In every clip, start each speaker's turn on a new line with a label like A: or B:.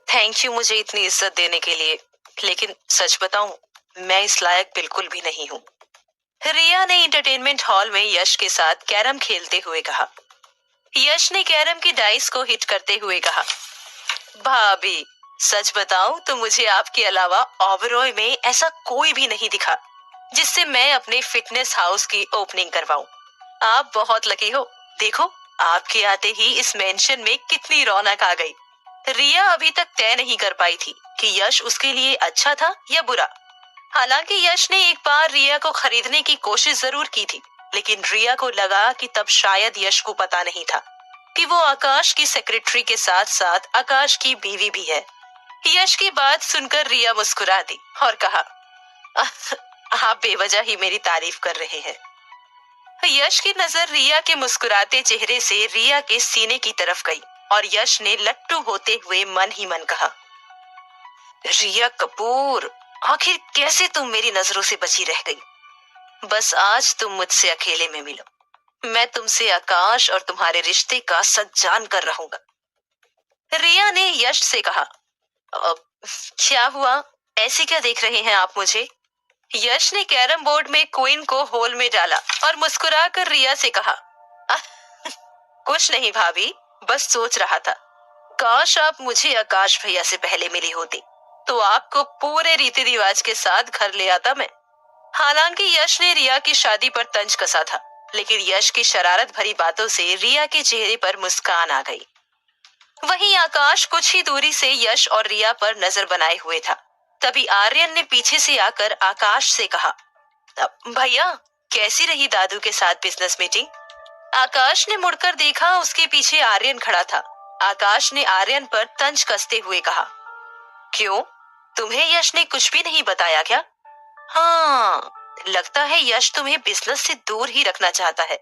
A: Thank you मुझे इतनी इज्जत देने के लिए, लेकिन सच बताऊं, मैं इस लायक बिल्कुल भी नहीं हूँ। रिया ने एंटरटेनमेंट हॉल में यश के साथ कैरम खेलते हुए कहा। यश ने कैरम की डाइस को हिट करते हुए कहा, भाभी, सच बताऊं तो मुझे आपके अलावा ओबरॉय में ऐसा कोई भी नहीं दिखा जिससे मैं अपने फिटनेस हाउस की ओपनिंग करवाऊं। आप बहुत लकी हो। देखो, आपके आते ही इस मेंशन में कितनी रौनक आ गई। रिया अभी तक तय नहीं कर पाई थी कि यश उसके लिए अच्छा था या बुरा। हालांकि यश ने एक बार रिया को खरीदने की कोशिश जरूर की थी, लेकिन रिया को लगा कि तब शायद यश को पता नहीं था कि वो आकाश की सेक्रेटरी के साथ साथ आकाश की बीवी भी है। यश की बात सुनकर रिया मुस्कुरा दी और कहा, आप बेवजह ही मेरी तारीफ कर रहे हैं। यश की नजर रिया के मुस्कुराते चेहरे से रिया के सीने की तरफ गई और यश ने लट्टू होते हुए मन ही मन कहा, रिया कपूर, आखिर कैसे तुम मेरी नजरों से बची रह गई। बस आज तुम मुझसे अकेले में मिलो, मैं तुमसे आकाश और तुम्हारे रिश्ते का सच जान कर रहूंगा। रिया ने यश से कहा, "अब क्या हुआ, ऐसे क्या देख रहे हैं आप मुझे। यश ने कैरम बोर्ड में क्वीन को होल में डाला और मुस्कुराकर रिया से कहा, "आह, कुछ नहीं भाभी, बस सोच रहा था, काश आप मुझे आकाश भैया से पहले मिली होती तो आपको पूरे रीति रिवाज के साथ घर ले आता मैं। हालांकि यश ने रिया की शादी पर तंज कसा था, लेकिन यश की शरारत भरी बातों से रिया के चेहरे पर मुस्कान आ गई। वहीं आकाश कुछ ही दूरी से यश और रिया पर नजर बनाए हुए था। तभी आर्यन ने पीछे से आकर आकाश से कहा, भैया, कैसी रही दादू के साथ बिजनेस मीटिंग। आकाश ने मुड़कर देखा, उसके पीछे आर्यन खड़ा था। आकाश ने आर्यन पर तंज कसते हुए कहा, क्यों, तुम्हें यश ने कुछ भी नहीं बताया क्या। हाँ, लगता है यश तुम्हें बिजनेस से दूर ही रखना चाहता है।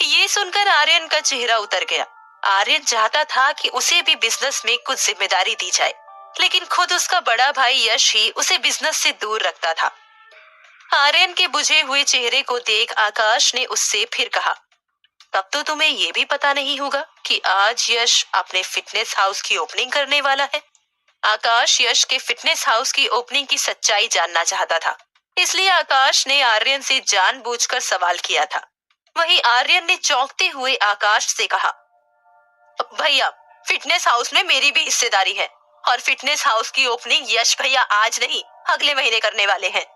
A: ये सुनकर आर्यन का चेहरा उतर गया। आर्यन चाहता था कि उसे भी बिजनेस में कुछ जिम्मेदारी दी जाए, लेकिन खुद उसका बड़ा भाई यश ही उसे बिजनेस से दूर रखता था। आर्यन के बुझे हुए चेहरे को देख आकाश ने उससे फिर कहा, तब तो तुम्हें ये भी पता नहीं होगा कि आज यश अपने फिटनेस हाउस की ओपनिंग करने वाला है। आकाश यश के फिटनेस हाउस की ओपनिंग की सच्चाई जानना चाहता था, इसलिए आकाश ने आर्यन से जानबूझकर सवाल किया था। वहीं आर्यन ने चौंकते हुए आकाश से कहा, भैया, फिटनेस हाउस में मेरी भी हिस्सेदारी है और फिटनेस हाउस की ओपनिंग यश भैया आज नहीं, अगले महीने करने वाले हैं।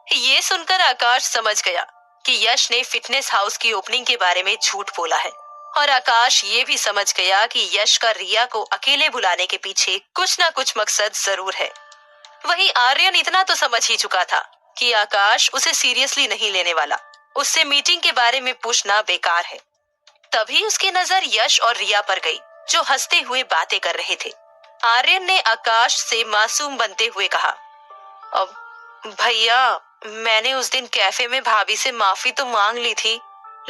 A: ये सुनकर आकाश समझ गया कि यश ने फिटनेस हाउस की ओपनिंग के बारे में झूठ बोला है, और आकाश ये भी समझ गया कि यश का रिया को अकेले बुलाने के पीछे कुछ ना कुछ मकसद जरूर है। वहीं आर्यन इतना तो समझ ही चुका था कि आकाश उसे सीरियसली नहीं लेने वाला, उससे मीटिंग के बारे में पूछना बेकार है। तभी उसकी नजर यश और रिया पर गई, जो हंसते हुए बातें कर रहे थे। आर्यन ने आकाश से मासूम बनते हुए कहा, अब भैया, मैंने उस दिन कैफे में भाभी से माफी तो मांग ली थी,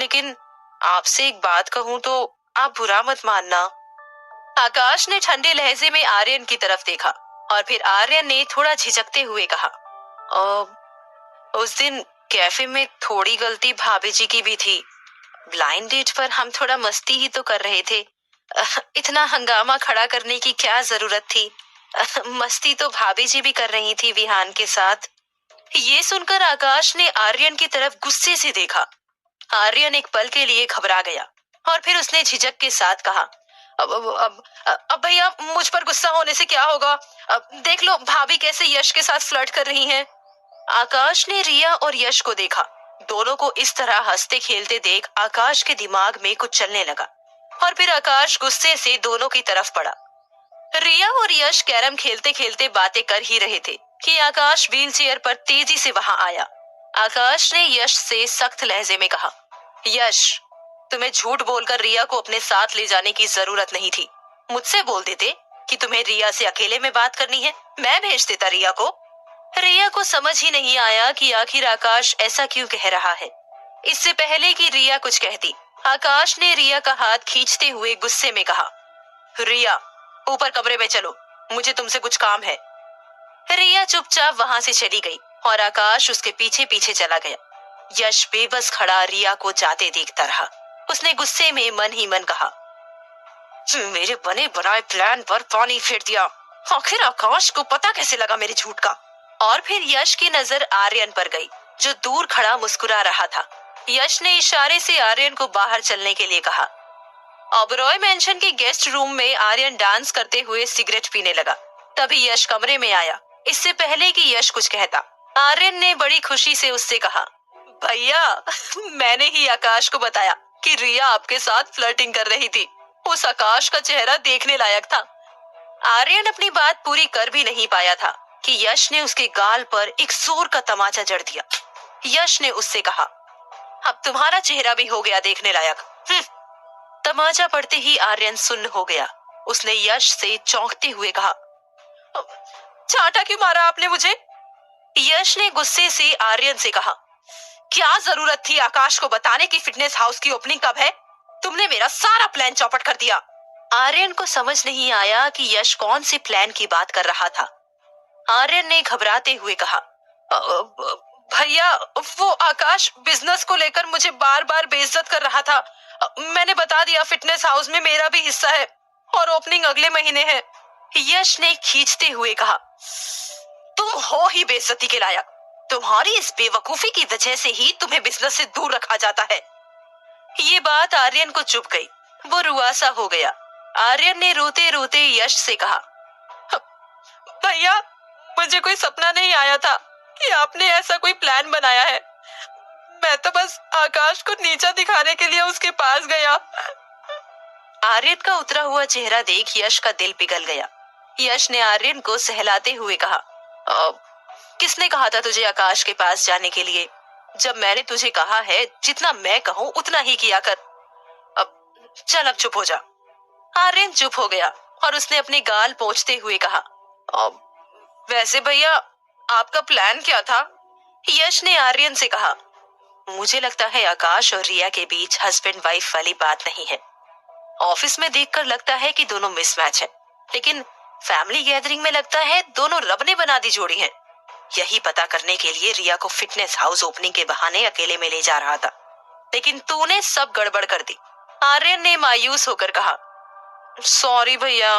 A: लेकिन आपसे एक बात कहूं तो आप बुरा मत मानना। आकाश ने ठंडे लहजे में आर्यन की तरफ देखा और फिर आर्यन ने थोड़ा झिझकते हुए कहा, उस दिन कैफे में थोड़ी गलती भाभी जी की भी थी। ब्लाइंड डेट पर हम थोड़ा मस्ती ही तो कर रहे थे। इतना हंगामा खड़ा करने की क्या जरूरत थी। मस्ती तो भाभी जी भी कर रही थी विहान के साथ। ये सुनकर आकाश ने आर्यन की तरफ गुस्से से देखा। आर्यन एक पल के लिए घबरा गया और फिर उसने झिझक के साथ कहा, अब भैया, मुझ पर गुस्सा होने से क्या होगा। अब देख लो भाभी कैसे यश के साथ फ्लर्ट कर रही हैं। आकाश ने रिया और यश को देखा। दोनों को इस तरह हंसते खेलते देख आकाश के दिमाग में कुछ चलने लगा और फिर आकाश गुस्से से दोनों की तरफ पड़ा। रिया और यश कैरम खेलते खेलते बातें कर ही रहे थे कि आकाश व्हील चेयर पर तेजी से वहां आया। आकाश ने यश से सख्त लहजे में कहा, यश, तुम्हें झूठ बोलकर रिया को अपने साथ ले जाने की जरूरत नहीं थी। मुझसे बोल देते कि तुम्हें रिया से अकेले में बात करनी है, मैं भेज देता रिया को। रिया को समझ ही नहीं आया कि आखिर आकाश ऐसा क्यों कह रहा है। इससे पहले कि रिया कुछ कहती, आकाश ने रिया का हाथ खींचते हुए गुस्से में कहा, रिया, ऊपर कमरे में चलो, मुझे तुमसे कुछ काम है। रिया चुपचाप वहां से चली गई और आकाश उसके पीछे पीछे चला गया। यश बेबस खड़ा रिया को जाते देखता रहा। उसने गुस्से में मन ही मन कहा, मेरे बने बनाए प्लान पर पानी फेर दिया। आखिर आकाश को पता कैसे लगा मेरे झूठ का? और फिर यश की नजर आर्यन पर गई, जो दूर खड़ा मुस्कुरा रहा था। यश ने इशारे से आर्यन को बाहर चलने के लिए कहा। ओबरॉय मेंशन के गेस्ट रूम में आर्यन डांस करते हुए सिगरेट पीने लगा। तभी यश कमरे में आया, इससे पहले कि यश कुछ कहता। आर्यन ने बड़ी खुशी से उससे कहा, भैया, मैंने ही आकाश को बताया कि रिया आपके साथ फ्लर्टिंग कर रही थी। उस आकाश का चेहरा देखने लायक था। आर्यन अपनी बात पूरी कर भी नहीं पाया था कि यश ने उसके गाल पर एक जोर का तमाचा जड़ दिया। यश ने उससे कहा, अब तुम्हारा चेहरा भी हो गया देखने लायक। तमाचा पड़ते ही आर्यन सुन्न हो गया। उसने यश से चौंकते हुए कहा, चांटा क्यों मारा आपने मुझे? यश ने गुस्से से आर्यन से कहा, क्या जरूरत थी आकाश को बताने की फिटनेस हाउस की ओपनिंग कब है? तुमने मेरा सारा प्लान चौपट कर दिया। आर्यन को समझ नहीं आया कि यश कौन से प्लान की बात कर रहा था। आर्यन ने घबराते हुए कहा, भैया, वो आकाश बिजनेस को लेकर मुझे बार बार बेइज्जत कर रहा था। मैंने बता दिया फिटनेस हाउस में मेरा भी हिस्सा है और ओपनिंग अगले महीने है। यश ने खींचते हुए कहा, तुम हो ही बेइज्जती के लायक। तुम्हारी इस बेवकूफी की वजह से ही तुम्हें बिजनेस से दूर रखा जाता है। ये बात आर्यन को चुभ गई। वो रुआसा हो गया। आर्यन ने रोते रोते यश से कहा, भैया, मुझे कोई सपना नहीं आया था कि आपने ऐसा कोई प्लान बनाया है। मैं तो बस आकाश को नीचा दिखाने के लिए उसके पास गया। आर्यन का उतरा हुआ चेहरा देख यश का दिल पिघल गया। यश ने आर्यन को सहलाते हुए कहा, किसने कहा था तुझे आकाश के पास जाने के लिए? जब मैंने तुझे कहा है जितना मैं कहूँ उतना ही किया कर। चल अब चुप हो जा। आर्यन चुप हो गया और उसने अपने गाल पोंछते हुए कहा, वैसे भैया, आपका प्लान क्या था? यश ने आर्यन से कहा, मुझे लगता है आकाश और रिया के बीच हस्बैंड वाइफ वाली बात नहीं है। ऑफिस में देखकर लगता है कि दोनों मिसमैच है, लेकिन फैमिली गैदरिंग में लगता है दोनों रब ने बना दी जोड़ी है। यही पता करने के लिए रिया को फिटनेस हाउस ओपनिंग के बहाने अकेले में ले जा रहा था, लेकिन तूने सब गड़बड़ कर दी। आर्यन ने मायूस होकर कहा, सॉरी भैया।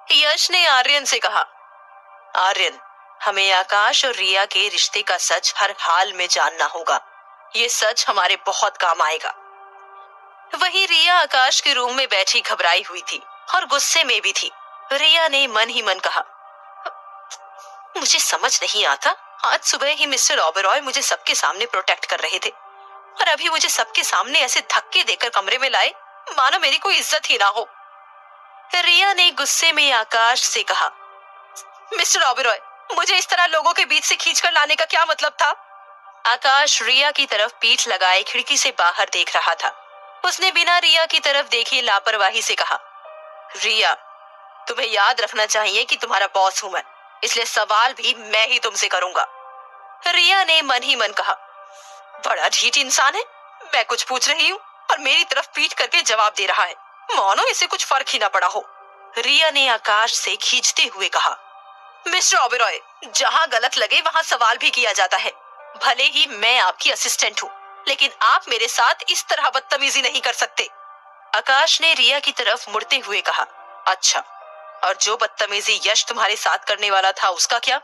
A: यश ने आर्यन से कहा, आर्यन, हमें आकाश और रिया के रिश्ते का सच हर हाल में जानना होगा। ये सच हमारे बहुत काम आएगा। वहीं रिया आकाश के रूम में बैठी घबराई हुई थी और गुस्से में भी थी। रिया ने मन ही मन कहा, मुझे समझ नहीं आता, आज सुबह ही मिस्टर ओबरॉय मुझे सबके सामने प्रोटेक्ट कर रहे थे और अभी मुझे सबके सामने ऐसे धक्के देकर कमरे में लाए मानो मेरी कोई इज्जत ही ना हो। रिया ने गुस्से में आकाश से कहा, मिस्टर ओबरॉय, मुझे इस तरह लोगों के बीच से खींचकर लाने का क्या मतलब था? आकाश रिया की तरफ पीठ लगाए खिड़की से बाहर देख रहा था। उसने बिना रिया की तरफ देखे लापरवाही से कहा, रिया, तुम्हें याद रखना चाहिए कि तुम्हारा बॉस हूं मैं, इसलिए सवाल भी मैं ही तुमसे करूंगा। रिया ने मन ही मन कहा, बड़ा ढीठ इंसान है। मैं कुछ पूछ रही हूँ और मेरी तरफ पीठ करके जवाब दे रहा है, मानो इसे कुछ फर्क ही ना पड़ा हो। रिया ने आकाश से खींचते हुए कहा, मिस्टर ओबरॉय, जहाँ गलत लगे वहाँ सवाल भी किया जाता है। भले ही मैं आपकी असिस्टेंट हूँ, लेकिन आप मेरे साथ इस तरह बदतमीजी नहीं कर सकते। आकाश ने रिया की तरफ मुड़ते हुए कहा, अच्छा, और जो बदतमीजी यश तुम्हारे साथ करने वाला था उसका क्या?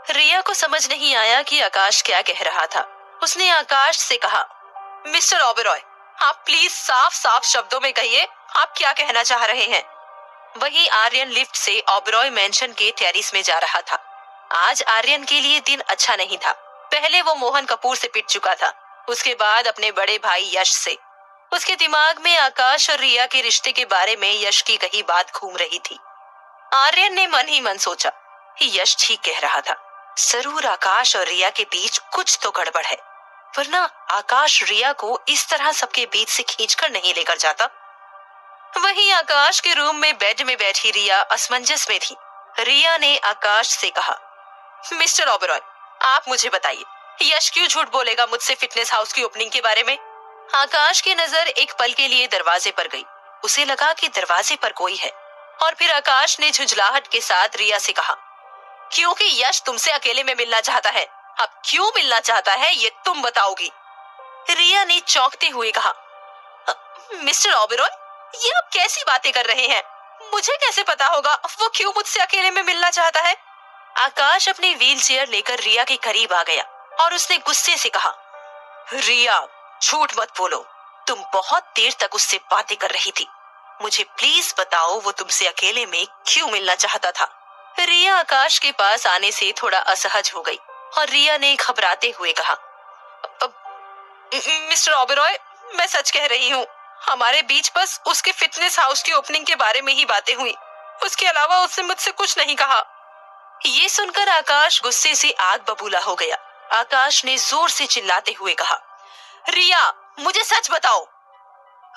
A: रिया को समझ नहीं आया कि आकाश क्या कह रहा था। उसने आकाश से कहा, मिस्टर ओबरॉय, आप प्लीज साफ साफ शब्दों में कहिए आप क्या कहना चाह रहे हैं। वहीं आर्यन लिफ्ट से ओबरॉय मेंशन के टेरिस में जा रहा था। आज आर्यन के लिए दिन अच्छा नहीं था। पहले वो मोहन कपूर से पिट चुका था, उसके बाद अपने बड़े भाई यश से। उसके दिमाग में आकाश और रिया के रिश्ते के बारे में यश की कही बात घूम रही थी। आर्यन ने मन ही मन सोचा कि यश ठीक कह रहा था, जरूर आकाश और रिया के बीच कुछ तो गड़बड़ है, वरना आकाश रिया को इस तरह सबके बीच से खींचकर नहीं लेकर जाता। वहीं आकाश के रूम में बेड में बैठी रिया असमंजस में थी। रिया ने आकाश से कहा, मिस्टर ओबरॉय, आप मुझे बताइए, यश क्यों झूठ बोलेगा मुझसे फिटनेस हाउस की ओपनिंग के बारे में? आकाश की नजर एक पल के लिए दरवाजे पर गई। उसे लगा कि दरवाजे पर कोई है, और फिर आकाश ने झुंझलाहट के साथ रिया से कहा, क्योंकि यश तुमसे अकेले में मिलना चाहता है। अब क्यों मिलना चाहता है ये तुम बताओगी। रिया ने चौंकते हुए कहा, मिस्टर ओबरॉय, ये आप कैसी बातें कर रहे हैं? मुझे कैसे पता होगा वो क्यों मुझसे अकेले में मिलना चाहता है? आकाश अपनी व्हीलचेयर लेकर रिया के करीब आ गया और उसने गुस्से से कहा, रिया, झूठ मत बोलो, तुम बहुत देर तक उससे बातें कर रही थी। मुझे प्लीज बताओ वो तुमसे अकेले में क्यों मिलना चाहता था? रिया आकाश के पास आने से थोड़ा असहज हो गई और रिया ने घबराते हुए कहा, मिस्टर ओबेरॉय, मैं सच कह रही हूँ। हमारे बीच बस उसके फिटनेस हाउस की ओपनिंग के बारे में ही बातें हुई। उसके अलावा उसने मुझसे कुछ नहीं कहा। ये सुनकर आकाश गुस्से से आग बबूला हो गया। आकाश ने जोर से चिल्लाते हुए कहा, रिया, मुझे सच बताओ।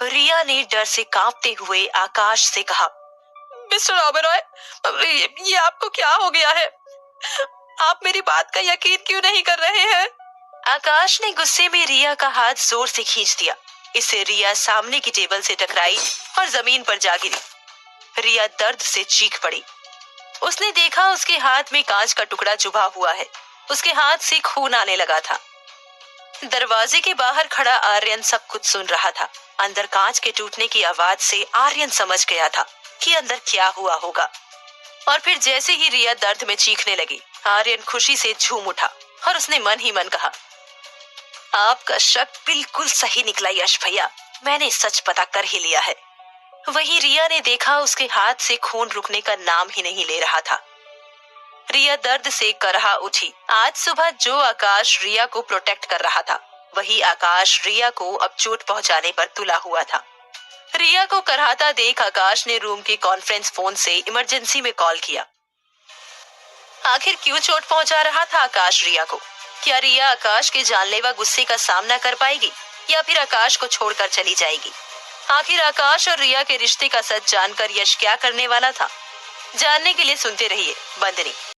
A: रिया ने डर से कांपते हुए आकाश से कहा, मिस्टर ओबेरॉय, ये आपको क्या हो गया है? आप मेरी बात का यकीन क्यों नहीं कर रहे हैं? आकाश ने गुस्से में रिया का हाथ जोर से खींच दिया। इससे रिया सामने की टेबल से टकराई और जमीन पर जा गिरी। रिया दर्द से चीख पड़ी। उसने देखा उसके हाथ में कांच का टुकड़ा चुभा हुआ है। उसके हाथ से खून आने लगा था। दरवाजे के बाहर खड़ा आर्यन सब कुछ सुन रहा था। अंदर कांच के टूटने की आवाज से आर्यन समझ गया था कि अंदर क्या हुआ होगा। और फिर जैसे ही रिया दर्द में चीखने लगी, आर्यन खुशी से झूम उठा और उसने मन ही मन कहा, आपका शक बिल्कुल सही निकला यश भैया, मैंने सच पता कर ही लिया है। वहीं रिया ने देखा उसके हाथ से खून रुकने का नाम ही नहीं ले रहा था। रिया दर्द से करहा उठी। आज सुबह जो आकाश रिया को प्रोटेक्ट कर रहा था, वही आकाश रिया को अब चोट पहुंचाने पर तुला हुआ था। रिया को करहाता देख आकाश ने रूम के कॉन्फ्रेंस फोन से इमरजेंसी में कॉल किया। आखिर क्यों चोट पहुंचा रहा था आकाश रिया को? क्या रिया आकाश के जानलेवा गुस्से का सामना कर पाएगी या फिर आकाश को छोड़कर चली जाएगी? आखिर आकाश और रिया के रिश्ते का सच जानकर यश क्या करने वाला था? जानने के लिए सुनते रहिए बंदनी।